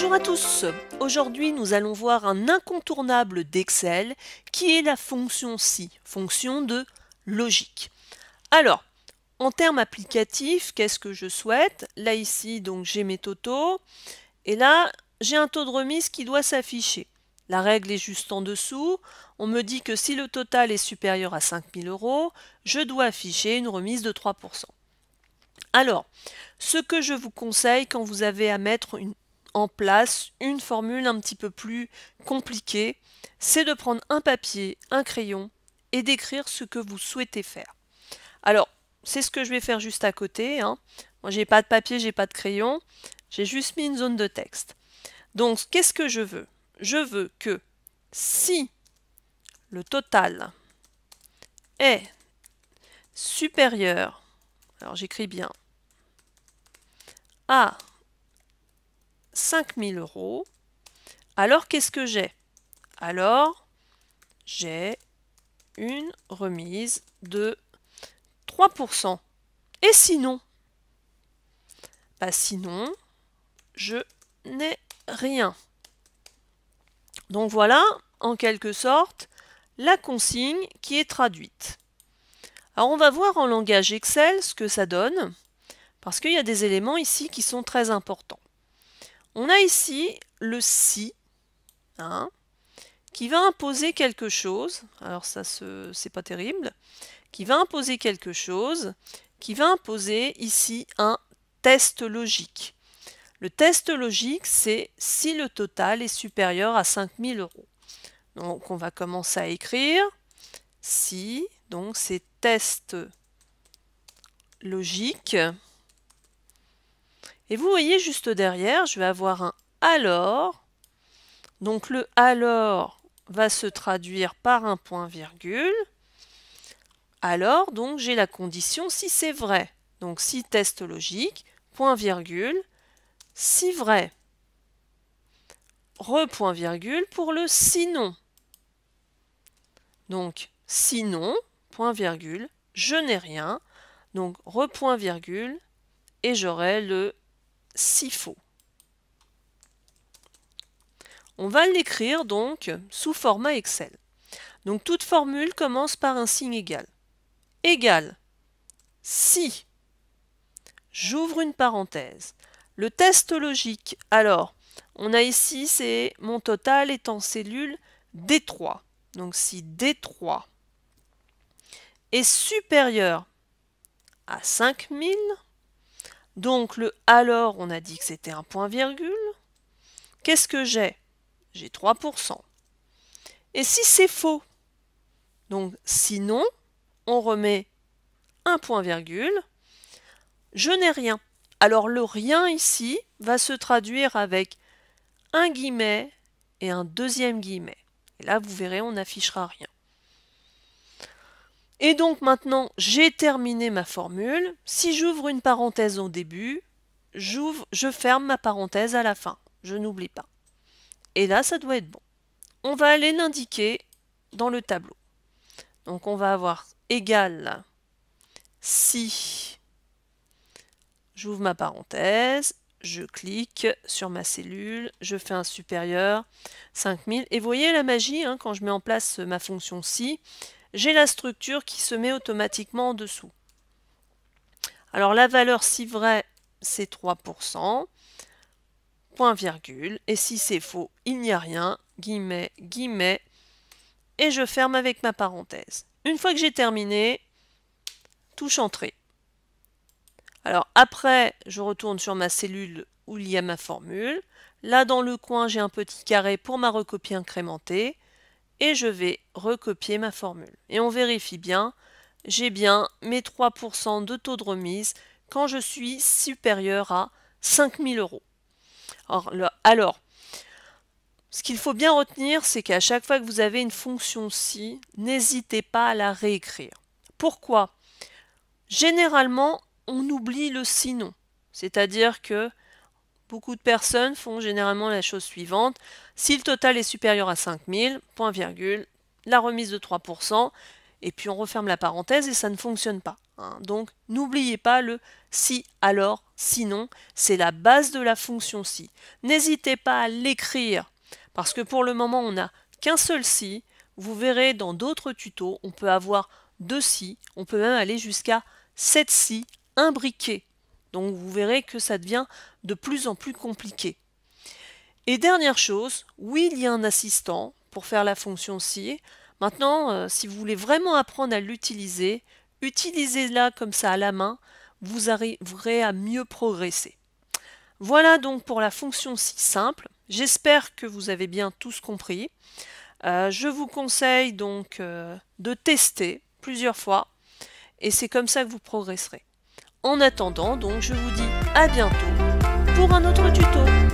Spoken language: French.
Bonjour à tous, aujourd'hui nous allons voir un incontournable d'Excel qui est la fonction si, fonction de logique. Alors, en termes applicatifs, qu'est-ce que je souhaite? Là ici, donc j'ai mes totaux, et là j'ai un taux de remise qui doit s'afficher. La règle est juste en dessous, on me dit que si le total est supérieur à 5 000 €, je dois afficher une remise de 3%. Alors, ce que je vous conseille quand vous avez à mettre en place une formule un petit peu plus compliquée, c'est de prendre un papier, un crayon et d'écrire ce que vous souhaitez faire. Alors, c'est ce que je vais faire juste à côté, hein. Moi, j'ai pas de papier, j'ai pas de crayon, j'ai juste mis une zone de texte. Donc, qu'est-ce que je veux? Je veux que si le total est supérieur, alors j'écris bien, à 5 000 €, alors qu'est-ce que j'ai? Alors, j'ai une remise de 3%. Et sinon? Sinon, je n'ai rien. Donc voilà, en quelque sorte, la consigne qui est traduite. Alors on va voir en langage Excel ce que ça donne, parce qu'il y a des éléments ici qui sont très importants. On a ici le si, hein, qui va imposer quelque chose, alors ça c'est pas terrible, qui va imposer quelque chose, qui va imposer ici un test logique. Le test logique, c'est si le total est supérieur à 5 000 €. Donc on va commencer à écrire si, donc c'est test logique. Et vous voyez juste derrière, je vais avoir un alors. Donc le alors va se traduire par un point-virgule. Alors, donc, j'ai la condition si c'est vrai. Donc, si test logique, point-virgule, si vrai. Re-point-virgule pour le sinon. Donc, sinon, point-virgule, je n'ai rien. Donc, re-point-virgule, et j'aurai le si faux. On va l'écrire donc sous format Excel. Donc, toute formule commence par un signe égal. Égal, si, j'ouvre une parenthèse. Le test logique, alors, on a ici, c'est mon total est en cellule D3. Donc si D3 est supérieur à 5000, donc le alors, on a dit que c'était un point-virgule. Qu'est-ce que j'ai? J'ai 3%. Et si c'est faux, donc sinon, on remet un point-virgule, je n'ai rien. Alors le rien ici va se traduire avec un guillemet et un deuxième guillemet. Et là, vous verrez, on n'affichera rien. Et donc maintenant, j'ai terminé ma formule. Si j'ouvre une parenthèse au début, je ferme ma parenthèse à la fin. Je n'oublie pas. Et là, ça doit être bon. On va aller l'indiquer dans le tableau. Donc on va avoir égal si j'ouvre ma parenthèse, je clique sur ma cellule, je fais un supérieur, 5000. Et vous voyez la magie, hein, quand je mets en place ma fonction si, j'ai la structure qui se met automatiquement en dessous. Alors la valeur si vrai, c'est 3%, point virgule, et si c'est faux, il n'y a rien, guillemet, guillemet, et je ferme avec ma parenthèse. Une fois que j'ai terminé, touche entrée. Alors après, je retourne sur ma cellule où il y a ma formule. Là, dans le coin, j'ai un petit carré pour ma recopie incrémentée. Et je vais recopier ma formule. Et on vérifie bien, j'ai bien mes 3% de taux de remise quand je suis supérieur à 5 000 €. Alors, ce qu'il faut bien retenir, c'est qu'à chaque fois que vous avez une fonction si, n'hésitez pas à la réécrire. Pourquoi? Généralement, on oublie le sinon. C'est-à-dire que beaucoup de personnes font généralement la chose suivante. Si le total est supérieur à 5 000, point virgule, la remise de 3%, et puis on referme la parenthèse et ça ne fonctionne pas. Hein. Donc n'oubliez pas le si, alors, sinon, c'est la base de la fonction si. N'hésitez pas à l'écrire, parce que pour le moment on n'a qu'un seul si. Vous verrez dans d'autres tutos, on peut avoir 2 si, on peut même aller jusqu'à 7 si imbriqués. Donc vous verrez que ça devient de plus en plus compliqué. Et dernière chose, oui, il y a un assistant pour faire la fonction si. Maintenant, si vous voulez vraiment apprendre à l'utiliser, utilisez-la comme ça à la main, vous arriverez à mieux progresser. Voilà donc pour la fonction si simple. J'espère que vous avez bien tous compris. Je vous conseille donc de tester plusieurs fois et c'est comme ça que vous progresserez. En attendant, donc, je vous dis à bientôt pour un autre tuto.